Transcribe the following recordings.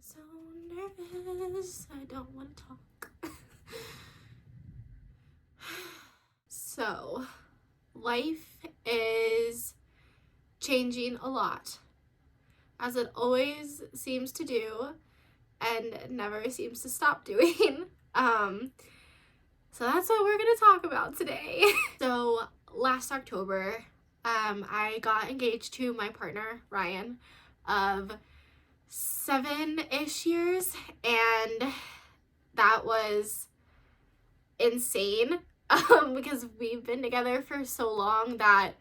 So nervous, I don't want to talk. So, life is changing a lot, as it always seems to do and never seems to stop doing. So that's what we're gonna talk about today. So last October, I got engaged to my partner, Ryan, of 7-ish years, and that was insane because we've been together for so long that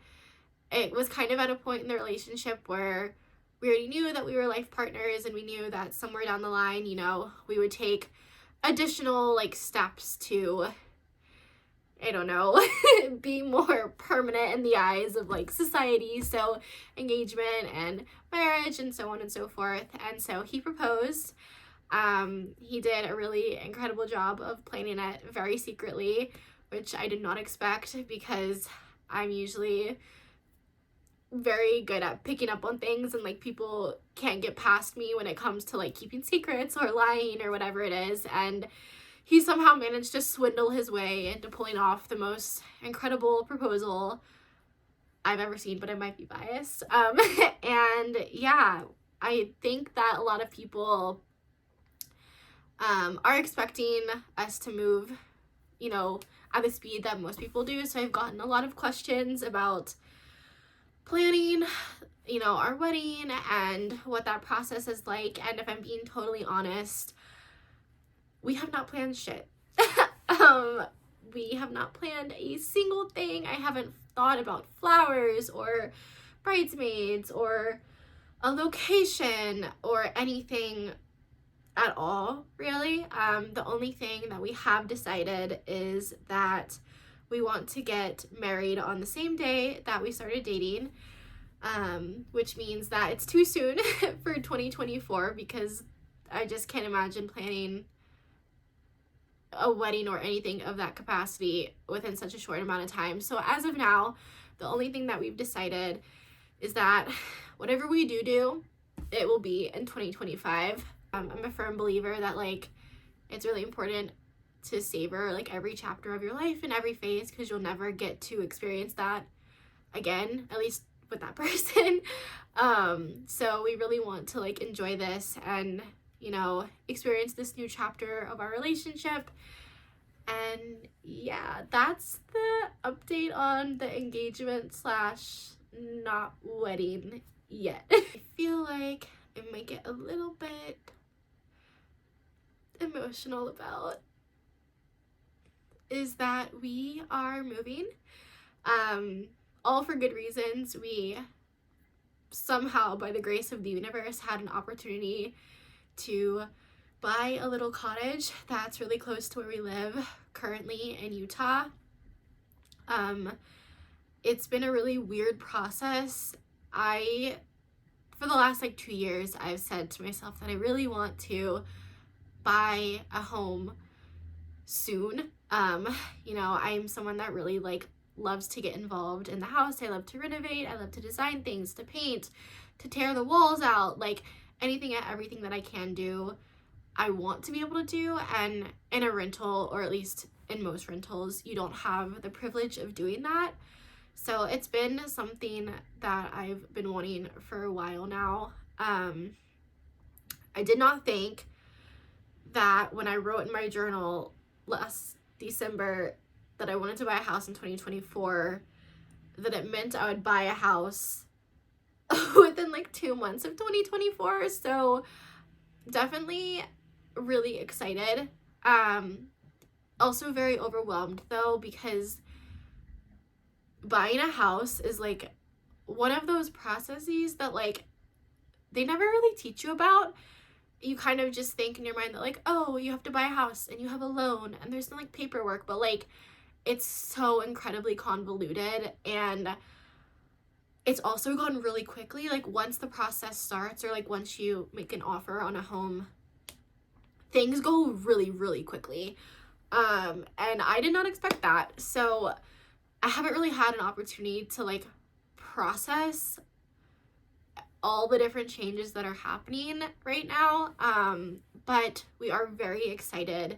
it was kind of at a point in the relationship where we already knew that we were life partners, and we knew that somewhere down the line, you know, we would take additional steps to, I don't know, be more permanent in the eyes of society. So engagement and marriage and so on and so forth. And so he proposed. He did a really incredible job of planning it very secretly, which I did not expect because I'm usually very good at picking up on things, and people can't get past me when it comes to keeping secrets or lying or whatever it is. And he somehow managed to swindle his way into pulling off the most incredible proposal I've ever seen, but I might be biased. And yeah, I think that a lot of people are expecting us to move, at the speed that most people do. So I've gotten a lot of questions about planning, our wedding and what that process is like. And if I'm being totally honest, we have not planned shit. We have not planned a single thing. I haven't thought about flowers or bridesmaids or a location or anything at all, really. The only thing that we have decided is that we want to get married on the same day that we started dating, which means that it's too soon for 2024 because I just can't imagine planning a wedding or anything of that capacity within such a short amount of time. So as of now, the only thing that we've decided is that whatever we do, it will be in 2025. I'm a firm believer that it's really important to savor every chapter of your life and every phase, because you'll never get to experience that again, at least with that person. So we really want to enjoy this and experience this new chapter of our relationship. And yeah, that's the update on the engagement / not wedding yet. I feel like it might get a little bit emotional about is that we are moving, all for good reasons. We somehow, by the grace of the universe, had an opportunity to buy a little cottage that's really close to where we live currently in Utah. It's been a really weird process. For the last 2 years, I've said to myself that I really want to buy a home soon. I'm someone that really loves to get involved in the house. I love to renovate. I love to design things, to paint, to tear the walls out, anything and everything that I can do, I want to be able to do. And in a rental, or at least in most rentals, you don't have the privilege of doing that. So it's been something that I've been wanting for a while now. I did not think that when I wrote in my journal last December that I wanted to buy a house in 2024, that it meant I would buy a house within 2 months of 2024. So definitely really excited. Also very overwhelmed though, because buying a house is one of those processes that they never really teach you about. You kind of just think in your mind that oh, you have to buy a house and you have a loan and there's no paperwork, but it's so incredibly convoluted, and it's also gone really quickly. Once the process starts, or once you make an offer on a home, things go really, really quickly. And I did not expect that. So I haven't really had an opportunity to process all the different changes that are happening right now. But we are very excited.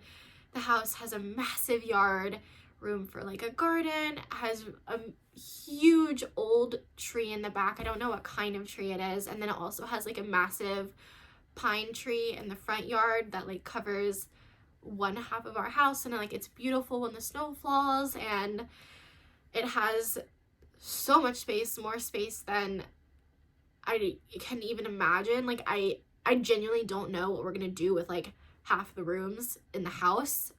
The house has a massive yard, room for like a garden, has a huge old tree in the back. I don't know what kind of tree it is. And then it also has like a massive pine tree in the front yard that like covers one half of our house, and like it's beautiful when the snow falls, and it has so much space, more space than I can even imagine. Like I genuinely don't know what we're gonna do with like half the rooms in the house,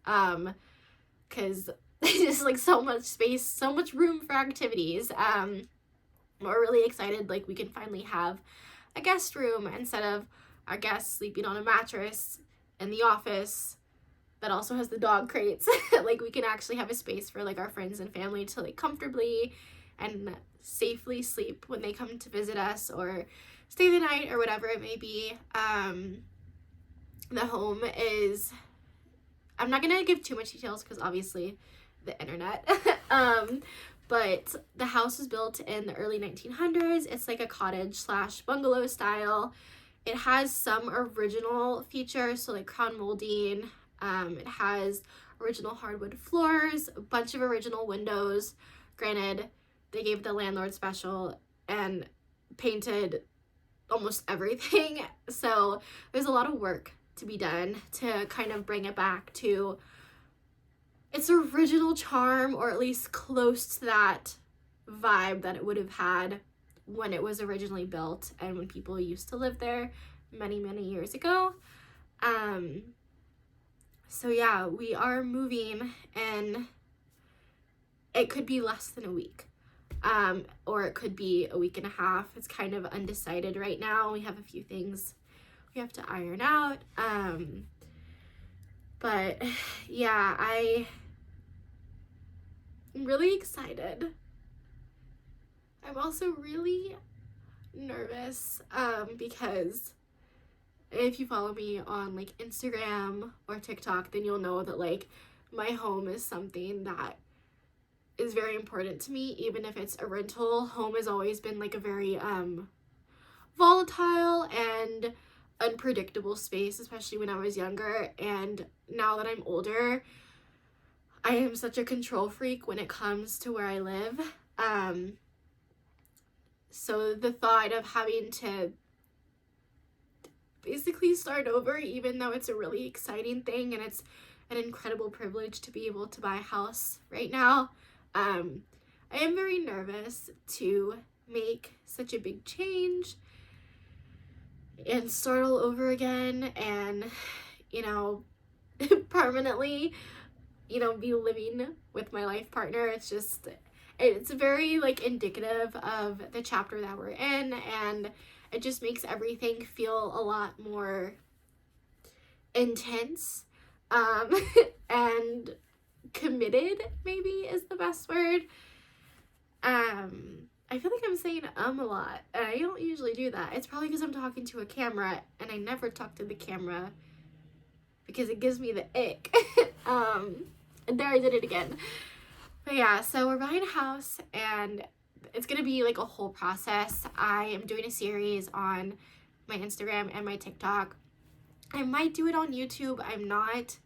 because there's just like so much space, so much room for activities. We're really excited, like we can finally have a guest room instead of our guests sleeping on a mattress in the office that also has the dog crates. Like we can actually have a space for like our friends and family to like comfortably and safely sleep when they come to visit us or stay the night or whatever it may be. The home is, I'm not gonna give too much details because obviously the internet. But the house was built in the early 1900s. It's like a cottage / bungalow style. It has some original features, so like crown molding. It has original hardwood floors, a bunch of original windows. Granted, they gave the landlord special and painted almost everything. So there's a lot of work to be done to kind of bring it back to its original charm, or at least close to that vibe that it would have had when it was originally built and when people used to live there many, many years ago. So yeah, we are moving, and it could be less than a week, or it could be a week and a half. It's kind of undecided right now. We have a few things we have to iron out. But yeah, I'm really excited. I'm also really nervous, because if you follow me on like Instagram or TikTok, then you'll know that like my home is something that is very important to me. Even if it's a rental, home has always been like a very volatile and unpredictable space, especially when I was younger. And now that I'm older, I am such a control freak when it comes to where I live. So the thought of having to basically start over, even though it's a really exciting thing and it's an incredible privilege to be able to buy a house right now, I am very nervous to make such a big change and start all over again, and permanently be living with my life partner. It's very like indicative of the chapter that we're in, and it just makes everything feel a lot more intense, and committed, maybe is the best word. I feel like I'm saying a lot, and I don't usually do that. It's probably because I'm talking to a camera, and I never talk to the camera because it gives me the ick. And there I did it again. But yeah, so we're buying a house, and it's gonna be like a whole process. I am doing a series on my Instagram and my TikTok. I might do it on YouTube. I'm not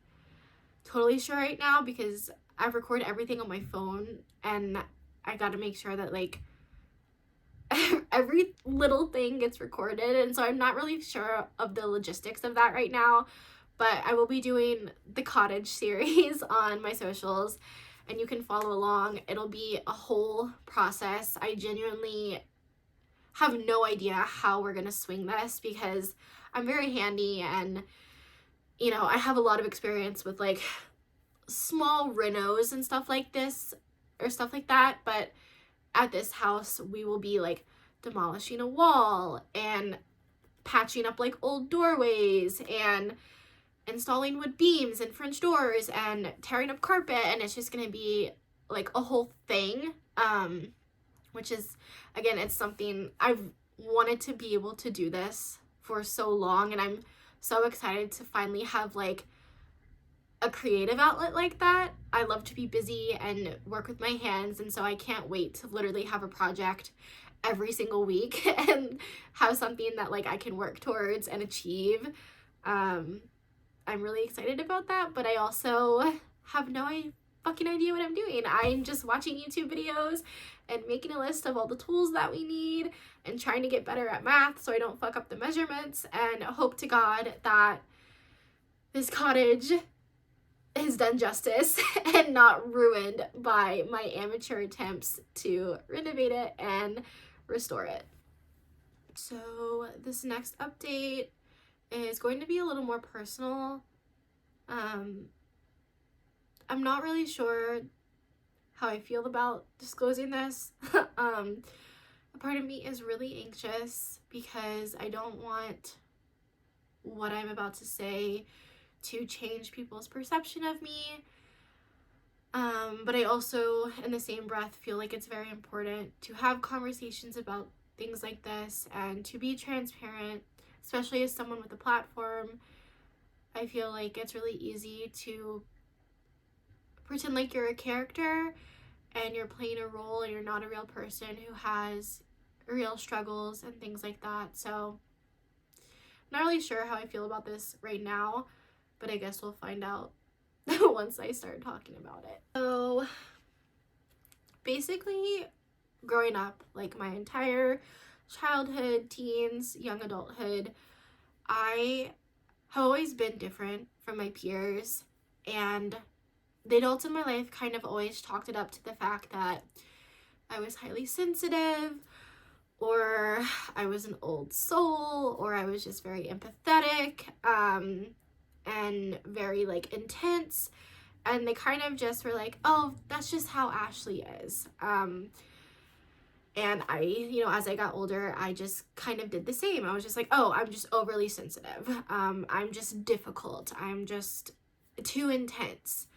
totally sure right now because I record everything on my phone, and I gotta make sure that like every little thing gets recorded, and so I'm not really sure of the logistics of that right now. But I will be doing the cottage series on my socials, and you can follow along. It'll be a whole process. I genuinely have no idea how we're gonna swing this because I'm very handy, and I have a lot of experience with like small renos and stuff like this or stuff like that. But at this house, we will be like demolishing a wall and patching up like old doorways and installing wood beams and French doors and tearing up carpet, and it's just gonna be like a whole thing, which is, again, it's something I've wanted to be able to do this for so long, and I'm so excited to finally have like a creative outlet like that. I love to be busy and work with my hands, and so I can't wait to literally have a project every single week and have something that like I can work towards and achieve. I'm really excited about that, but I also have no fucking idea what I'm doing. I'm just watching YouTube videos and making a list of all the tools that we need and trying to get better at math so I don't fuck up the measurements, and hope to God that this cottage is done justice and not ruined by my amateur attempts to renovate it and restore it. So this next update is going to be a little more personal. I'm not really sure how I feel about disclosing this. A part of me is really anxious because I don't want what I'm about to say to change people's perception of me. But I also, in the same breath, feel like it's very important to have conversations about things like this and to be transparent, especially as someone with a platform. I feel like it's really easy to pretend like you're a character and you're playing a role and you're not a real person who has real struggles and things like that. So I'm not really sure how I feel about this right now, but I guess we'll find out once I start talking about it. So basically, growing up, like my entire childhood, teens, young adulthood, I have always been different from my peers, and the adults in my life kind of always chalked it up to the fact that I was highly sensitive, or I was an old soul, or I was just very empathetic, and very like intense, and they kind of just were like, oh, that's just how Ashley is. And I, you know, as I got older, I just kind of did the same. I was just like, oh, I'm just overly sensitive. I'm just difficult. I'm just too intense.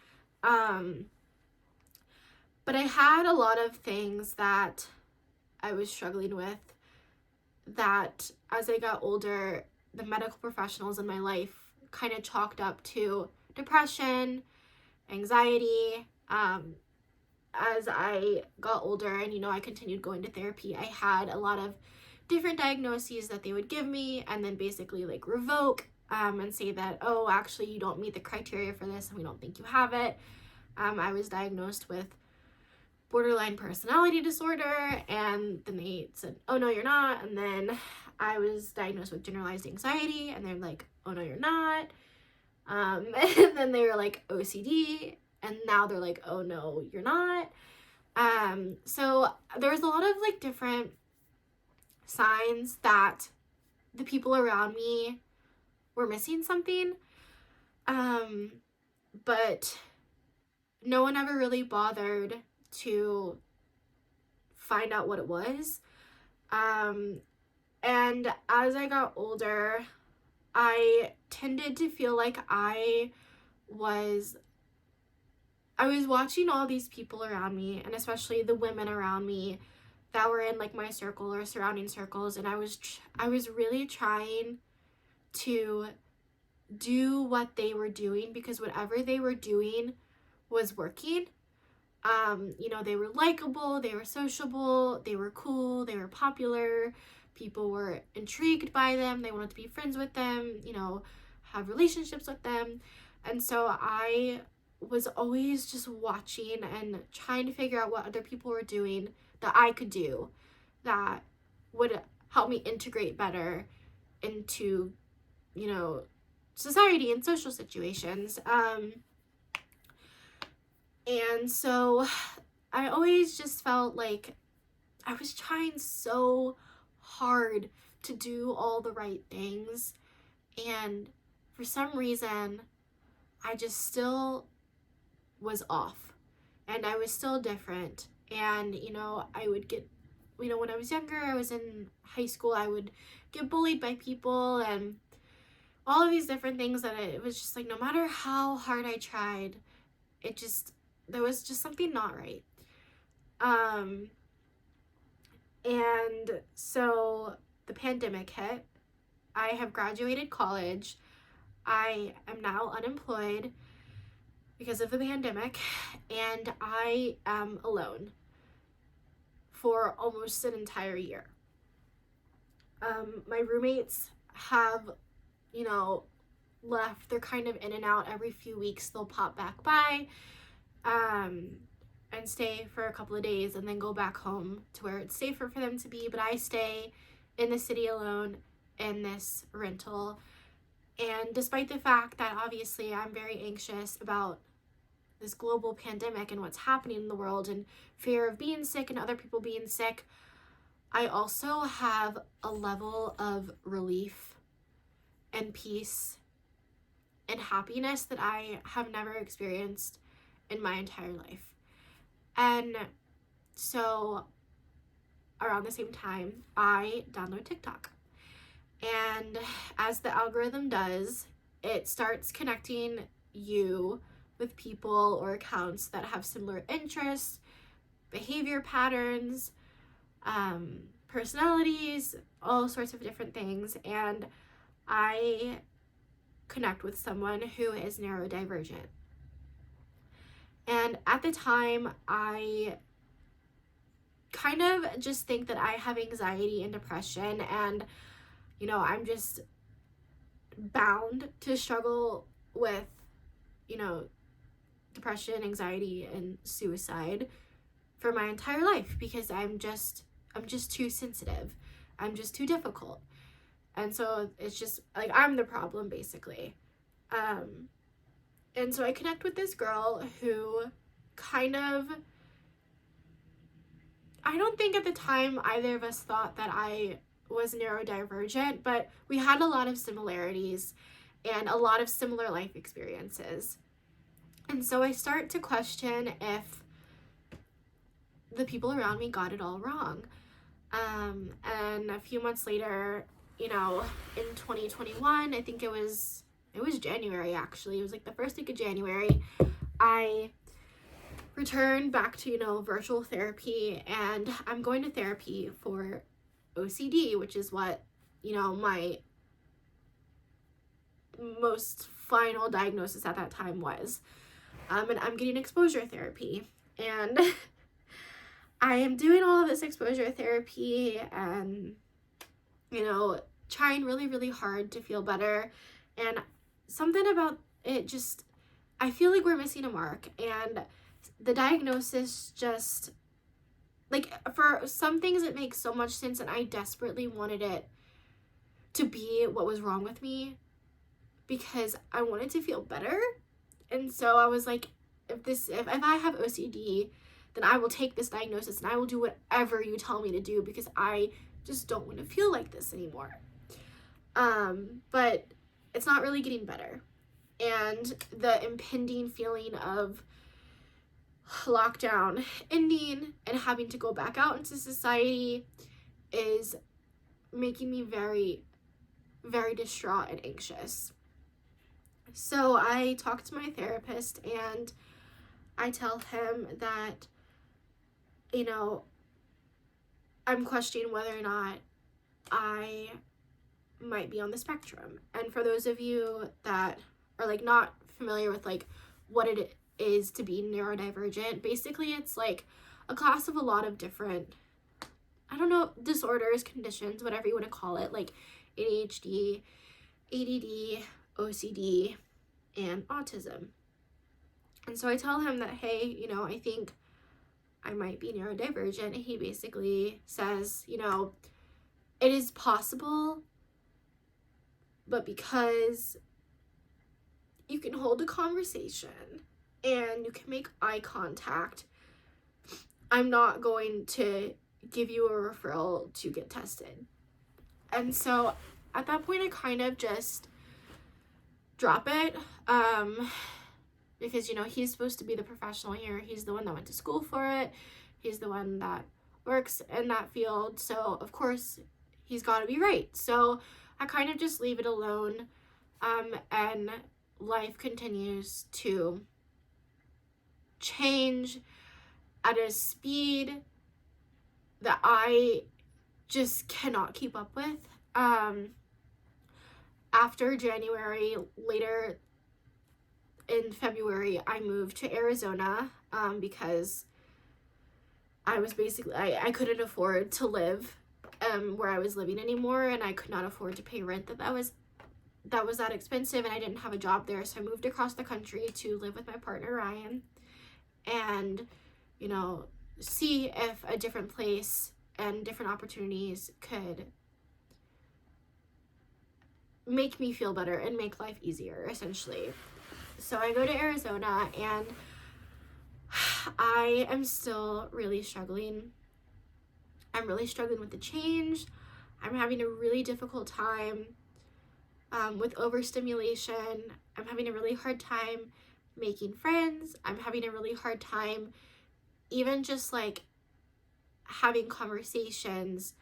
But I had a lot of things that I was struggling with that as I got older, the medical professionals in my life kind of chalked up to depression, anxiety. As I got older and, you know, I continued going to therapy, I had a lot of different diagnoses that they would give me and then basically like revoke and say that, oh, actually you don't meet the criteria for this and we don't think you have it. I was diagnosed with borderline personality disorder, and then they said, oh no, you're not. And then I was diagnosed with generalized anxiety, and they're like, oh no, you're not. And then they were like OCD, and now they're like, oh no, you're not. So there's a lot of like different signs that the people around me were missing something, but no one ever really bothered to find out what it was. And as I got older, I tended to feel like I was watching all these people around me, and especially the women around me that were in like my circle or surrounding circles, and I was really trying to do what they were doing because whatever they were doing was working. You know, they were likable, they were sociable, they were cool, they were popular, people were intrigued by them, they wanted to be friends with them, you know, have relationships with them. And so I was always just watching and trying to figure out what other people were doing that I could do that would help me integrate better into, you know, society and social situations. And so I always just felt like I was trying so hard to do all the right things, and for some reason I just still was off, and I was still different. And, you know, I would get, you know, when I was younger, I was in high school, I would get bullied by people and all of these different things that it was just like, no matter how hard I tried, there was just something not right. And so the pandemic hit. I have graduated college. I am now unemployed because of the pandemic, and I am alone for almost an entire year. My roommates have, left. They're kind of in and out every few weeks. They'll pop back by and stay for a couple of days and then go back home to where it's safer for them to be. But I stay in the city alone in this rental. And despite the fact that obviously I'm very anxious about this global pandemic and what's happening in the world and fear of being sick and other people being sick, I also have a level of relief and peace and happiness that I have never experienced in my entire life. And so around the same time, I download TikTok. And as the algorithm does, it starts connecting you with people or accounts that have similar interests, behavior patterns, personalities, all sorts of different things. And I connect with someone who is neurodivergent. And at the time, I kind of just think that I have anxiety and depression, and I'm just bound to struggle with depression, anxiety, and suicide for my entire life, because I'm just too sensitive. I'm just too difficult. And so it's just like I'm the problem, basically. And so I connect with this girl who kind of, I don't think at the time either of us thought that I was neurodivergent, but we had a lot of similarities and a lot of similar life experiences. And so I start to question if the people around me got it all wrong. And a few months later, in 2021, I think it was January, actually. It was like the first week of January. I returned back to, virtual therapy, and I'm going to therapy for OCD, which is what, my most final diagnosis at that time was. And I'm getting exposure therapy. And I am doing all of this exposure therapy and, trying really, really hard to feel better. And something about it just, I feel like we're missing a mark. And the diagnosis just, like, for some things it makes so much sense, and I desperately wanted it to be what was wrong with me because I wanted to feel better. And so I was like, if I have OCD, then I will take this diagnosis and I will do whatever you tell me to do, because I just don't want to feel like this anymore. But it's not really getting better. And the impending feeling of lockdown ending and having to go back out into society is making me very, very distraught and anxious. So I talk to my therapist and I tell him that, I'm questioning whether or not I might be on the spectrum. And for those of you that are like not familiar with like what it is to be neurodivergent, basically it's like a class of a lot of different, disorders, conditions, whatever you want to call it, like ADHD, ADD, OCD, and autism. And so I tell him that, hey, I think I might be neurodivergent. And he basically says, it is possible, but because you can hold a conversation and you can make eye contact, I'm not going to give you a referral to get tested. And so at that point, I kind of just drop it, because, he's supposed to be the professional here. He's the one that went to school for it. He's the one that works in that field. So, of course, he's got to be right. So I kind of just leave it alone, and life continues to change at a speed that I just cannot keep up with. After January, later in February, I moved to Arizona because I was basically, I couldn't afford to live where I was living anymore, and I could not afford to pay rent that was that expensive, and I didn't have a job there. So I moved across the country to live with my partner Ryan, and, you know, see if a different place and different opportunities could make me feel better and make life easier, essentially. So I go to Arizona, and I am still really struggling. I'm really struggling with the change. I'm having a really difficult time with overstimulation. I'm having a really hard time making friends. I'm having a really hard time even just like having conversations,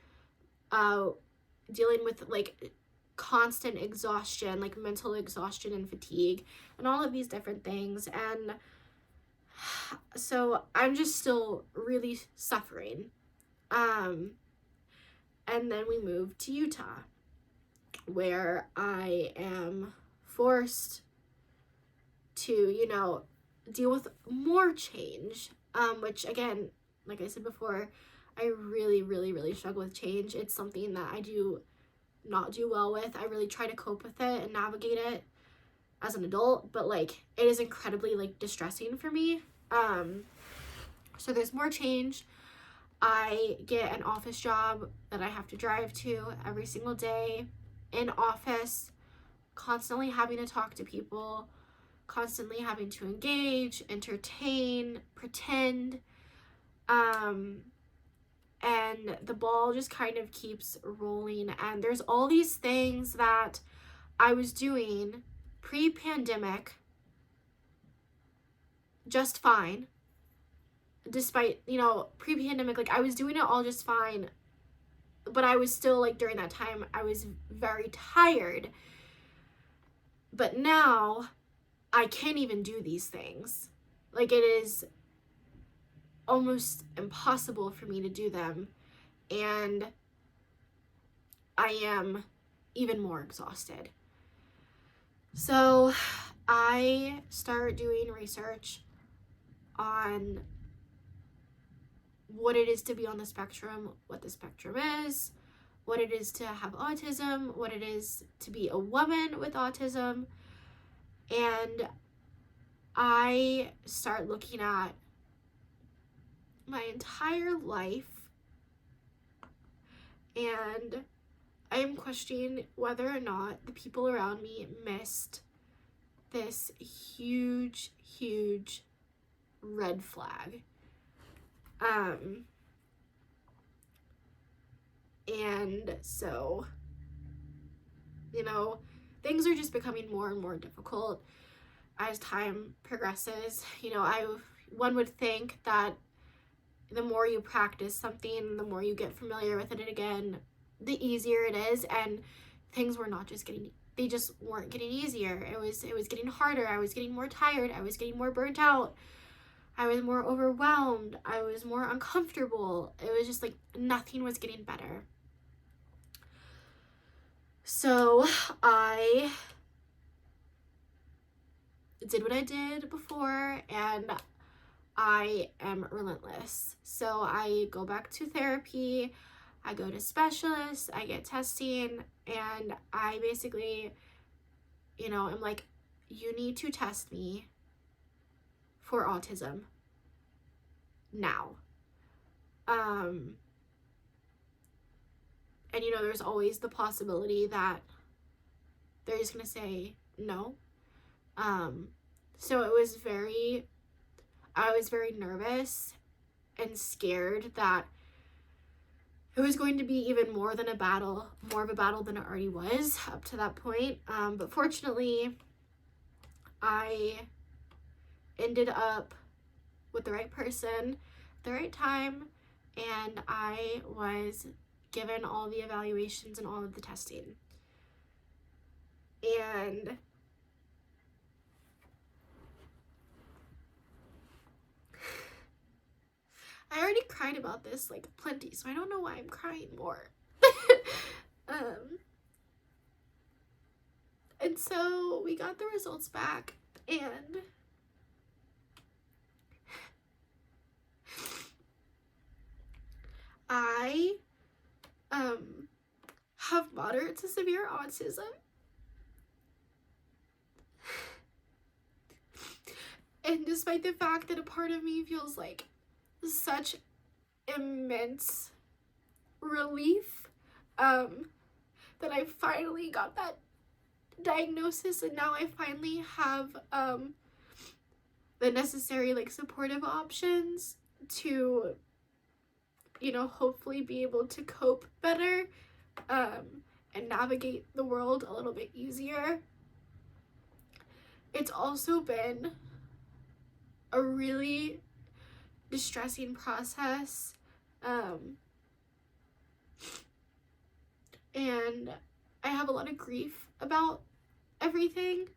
dealing with like constant exhaustion, like mental exhaustion and fatigue, and all of these different things. And so I'm just still really suffering. And then we moved to Utah, where I am forced to, you know, deal with more change, which again, like I said before, I really, really, really struggle with change. It's something that I do not do well with. I really try to cope with it and navigate it as an adult, but like it is incredibly like distressing for me. So there's more change. I get an office job that I have to drive to every single day, in office, constantly having to talk to people, constantly having to engage, entertain, pretend, and the ball just kind of keeps rolling. And there's all these things that I was doing pre-pandemic just fine, despite, you know, pre-pandemic, like I was doing it all just fine, but I was still like, during that time I was very tired. But now I can't even do these things. Like, it is almost impossible for me to do them, and I am even more exhausted. So I start doing research on what it is to be on the spectrum, what the spectrum is, what it is to have autism, what it is to be a woman with autism. And I start looking at my entire life, and I am questioning whether or not the people around me missed this huge, huge red flag. And so, you know, things are just becoming more and more difficult as time progresses. You know, one would think that the more you practice something, the more you get familiar with it again, the easier it is. And things were not just getting, they just weren't getting easier. It was getting harder. I was getting more tired. I was getting more burnt out. I was more overwhelmed. I was more uncomfortable. It was just like nothing was getting better. So I did what I did before, and I am relentless. So I go back to therapy, I go to specialists, I get testing, and I basically, you know, I'm like, you need to test me for autism now. And, you know, there's always the possibility that they're just gonna say no. So I was very nervous and scared that it was going to be even more of a battle than it already was up to that point. But fortunately, I ended up with the right person, the right time, and I was given all the evaluations and all of the testing. And I already cried about this like plenty, so I don't know why I'm crying more. And so we got the results back, and I have moderate to severe autism. And despite the fact that a part of me feels like such immense relief that I finally got that diagnosis, and now I finally have the necessary like supportive options to, you know, hopefully be able to cope better and navigate the world a little bit easier. It's also been a really distressing process, and I have a lot of grief about everything.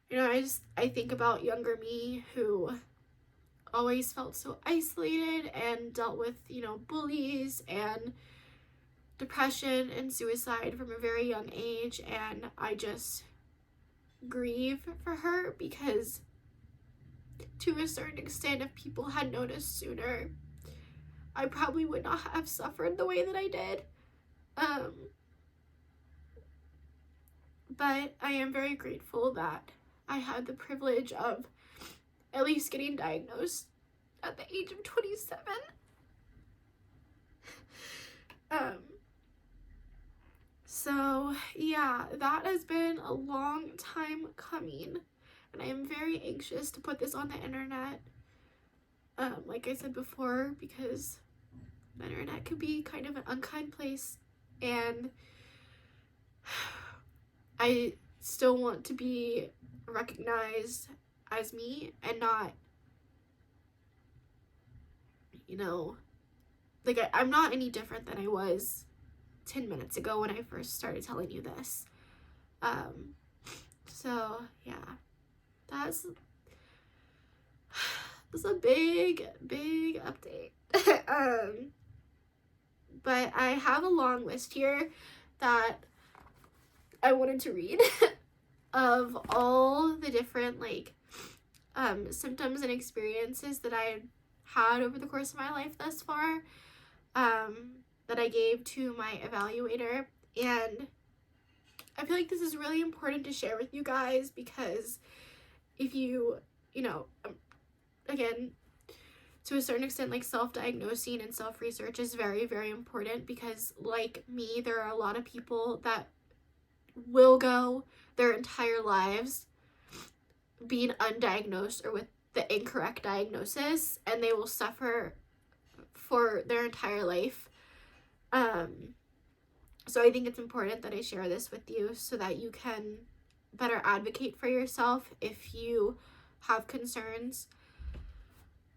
You know, I think about younger me who always felt so isolated and dealt with, you know, bullies and depression and suicide from a very young age, and I just grieve for her because to a certain extent, if people had noticed sooner, I probably would not have suffered the way that I did. But I am very grateful that I had the privilege of at least getting diagnosed at the age of 27. So yeah, that has been a long time coming, and I am very anxious to put this on the internet. Like I said before, because the internet could be kind of an unkind place, and I still want to be recognized as me and not, you know, like I'm not any different than I was 10 minutes ago when I first started telling you this. So yeah, that's a big update. But I have a long list here that I wanted to read of all the different like symptoms and experiences that I had over the course of my life thus far, that I gave to my evaluator. And I feel like this is really important to share with you guys, because if you know, again, to a certain extent, like self-diagnosing and self-research is very, very important, because like me, there are a lot of people that will go their entire lives being undiagnosed or with the incorrect diagnosis, and they will suffer for their entire life. So I think it's important that I share this with you so that you can better advocate for yourself if you have concerns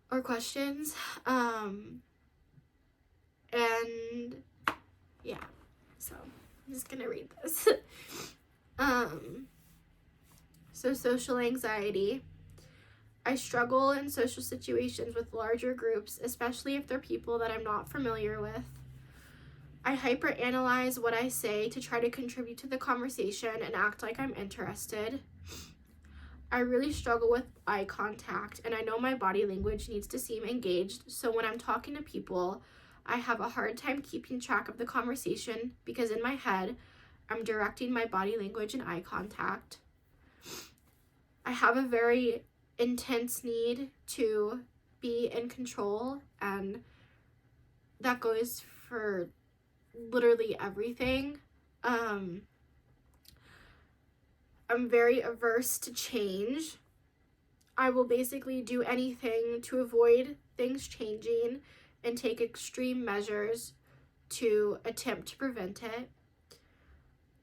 or questions. And yeah, so I'm just gonna read this. So social anxiety. I struggle in social situations with larger groups, especially if they're people that I'm not familiar with. I hyperanalyze what I say to try to contribute to the conversation and act like I'm interested. I really struggle with eye contact, and I know my body language needs to seem engaged, so when I'm talking to people, I have a hard time keeping track of the conversation because in my head, I'm directing my body language and eye contact. I have a very intense need to be in control, and that goes for literally everything. I'm very averse to change. I will basically do anything to avoid things changing and take extreme measures to attempt to prevent it.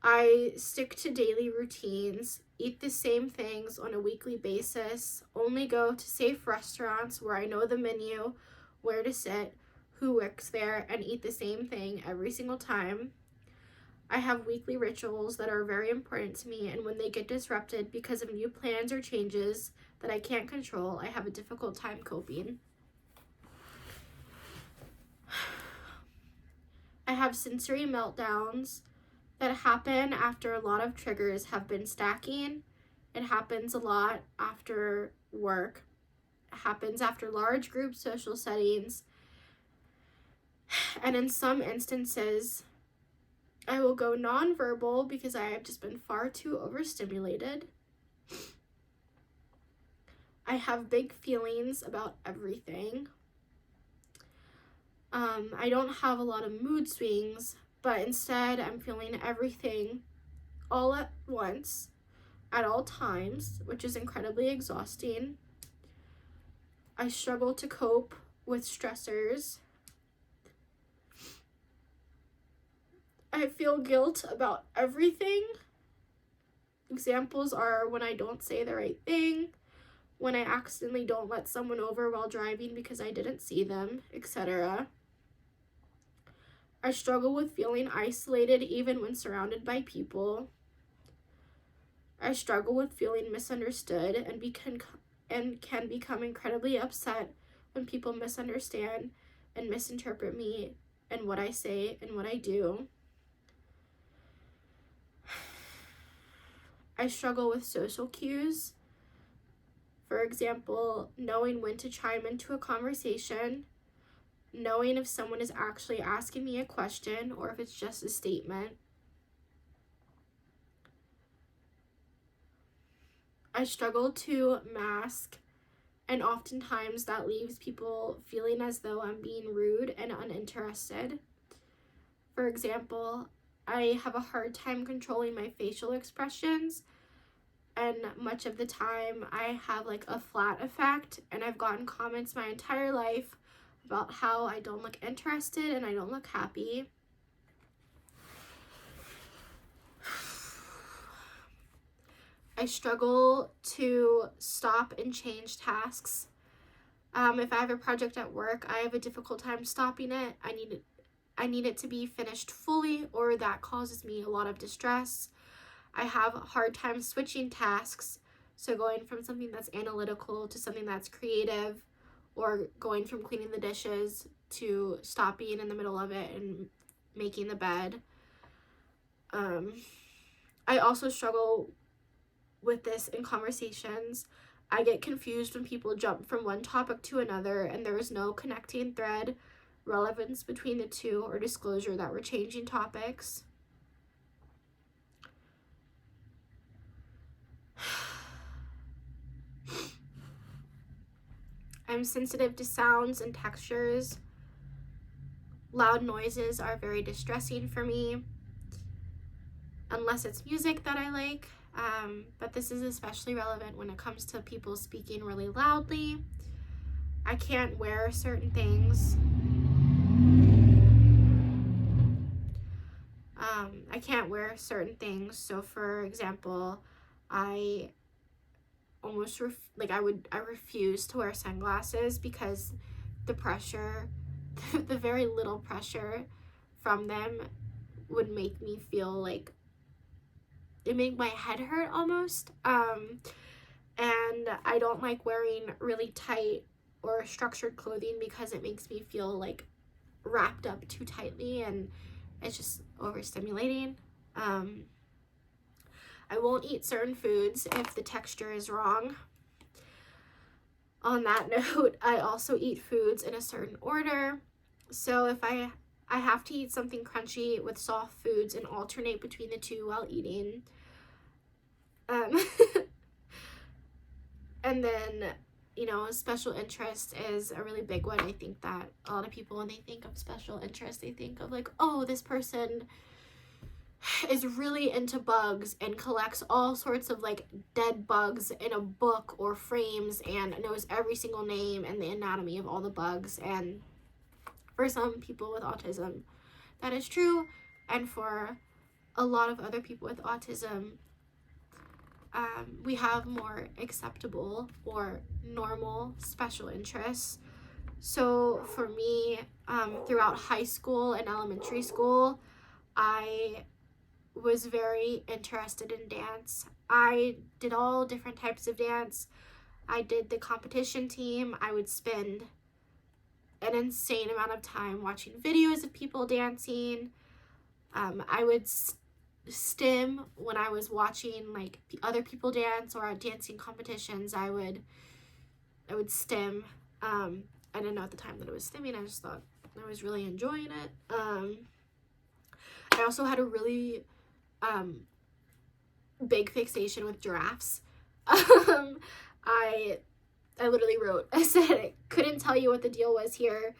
I stick to daily routines, eat the same things on a weekly basis, only go to safe restaurants where I know the menu, where to sit, who works there, and eat the same thing every single time. I have weekly rituals that are very important to me, and when they get disrupted because of new plans or changes that I can't control, I have a difficult time coping. I have sensory meltdowns that happen after a lot of triggers have been stacking. It happens a lot after work. It happens after large group social settings. And in some instances, I will go nonverbal because I have just been far too overstimulated. I have big feelings about everything. I don't have a lot of mood swings, but instead I'm feeling everything all at once at all times, which is incredibly exhausting. I struggle to cope with stressors. I feel guilt about everything. Examples are when I don't say the right thing, when I accidentally don't let someone over while driving because I didn't see them, etc. I struggle with feeling isolated even when surrounded by people. I struggle with feeling misunderstood and can become incredibly upset when people misunderstand and misinterpret me and what I say and what I do. I struggle with social cues. For example, knowing when to chime into a conversation, knowing if someone is actually asking me a question or if it's just a statement. I struggle to mask, and oftentimes that leaves people feeling as though I'm being rude and uninterested. For example, I have a hard time controlling my facial expressions, and much of the time I have like a flat effect, and I've gotten comments my entire life about how I don't look interested and I don't look happy. I struggle to stop and change tasks. If I have a project at work, I have a difficult time stopping it. I need it to be finished fully, or that causes me a lot of distress. I have a hard time switching tasks, so going from something that's analytical to something that's creative, or going from cleaning the dishes to stop being in the middle of it and making the bed. I also struggle with this in conversations. I get confused when people jump from one topic to another and there is no connecting thread, relevance between the two, or disclosure that we're changing topics. I'm sensitive to sounds and textures. Loud noises are very distressing for me, unless it's music that I like. But this is especially relevant when it comes to people speaking really loudly. I can't wear certain things. So for example, I refuse to wear sunglasses because the pressure, the very little pressure from them would make me feel like it made my head hurt almost. And I don't like wearing really tight or structured clothing because it makes me feel like wrapped up too tightly and it's just overstimulating. I won't eat certain foods if the texture is wrong. On that note, I also eat foods in a certain order. So if I have to eat something crunchy with soft foods and alternate between the two while eating. And then, special interest is a really big one. I think that a lot of people, when they think of special interest, they think of like, oh, this person is really into bugs and collects all sorts of like dead bugs in a book or frames and knows every single name and the anatomy of all the bugs. And for some people with autism, that is true. And for a lot of other people with autism, we have more acceptable or normal special interests. So for me, throughout high school and elementary school, I was very interested in dance. I did all different types of dance. I did the competition team. I would spend an insane amount of time watching videos of people dancing. I would stim when I was watching like other people dance or at dancing competitions. I would stim. I didn't know at the time that it was stimming. I just thought I was really enjoying it. I also had a really big fixation with giraffes. I literally wrote, I said I couldn't tell you what the deal was here.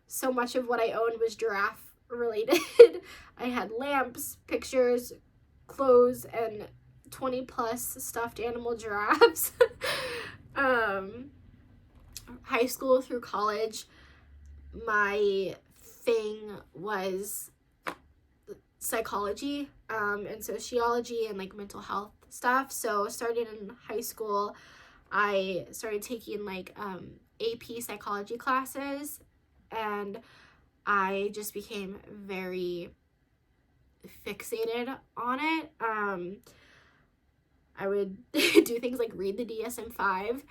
So much of what I owned was giraffe related. I had lamps, pictures, clothes, and 20 plus stuffed animal giraffes. High school through college, my thing was psychology and sociology and like mental health stuff. So starting in high school, I started taking like AP psychology classes, and I just became very fixated on it. I would do things like read the DSM-5,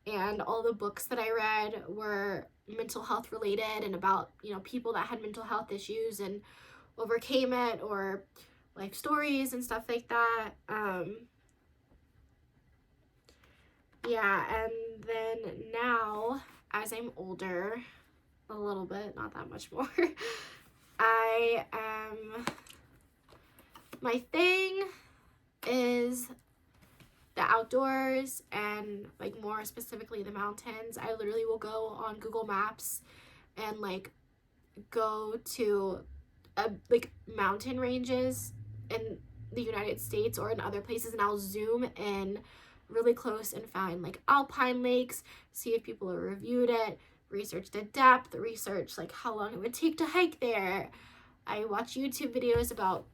and all the books that I read were mental health related and about, you know, people that had mental health issues and overcame it, or life stories and stuff like that. Yeah, and then now, as I'm older, a little bit, not that much more, my thing is the outdoors, and like more specifically the mountains. I literally will go on Google Maps and like go to like mountain ranges in the United States or in other places, and I'll zoom in really close and find like alpine lakes, see if people have reviewed it, research the depth, research like how long it would take to hike there. I watch YouTube videos about,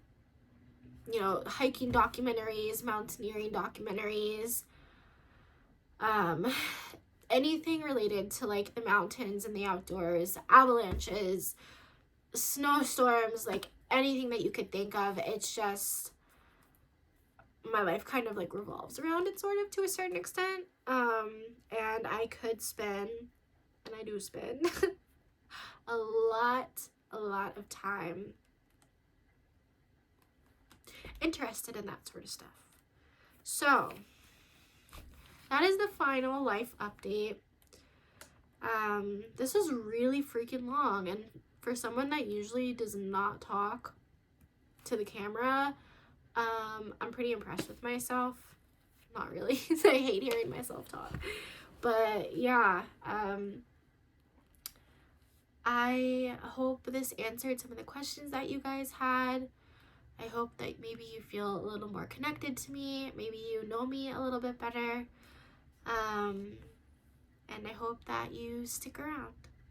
you know, hiking documentaries, mountaineering documentaries, anything related to like the mountains and the outdoors, avalanches, snowstorms, like anything that you could think of. It's just, my life kind of like revolves around it, sort of, to a certain extent. And I could spend, and I do spend a lot of time interested in that sort of stuff. So that is the final life update. This is really freaking long, and for someone that usually does not talk to the camera, I'm pretty impressed with myself. Not really. I hate hearing myself talk. But yeah, I hope this answered some of the questions that you guys had. I hope that maybe you feel a little more connected to me. Maybe you know me a little bit better. And I hope that you stick around.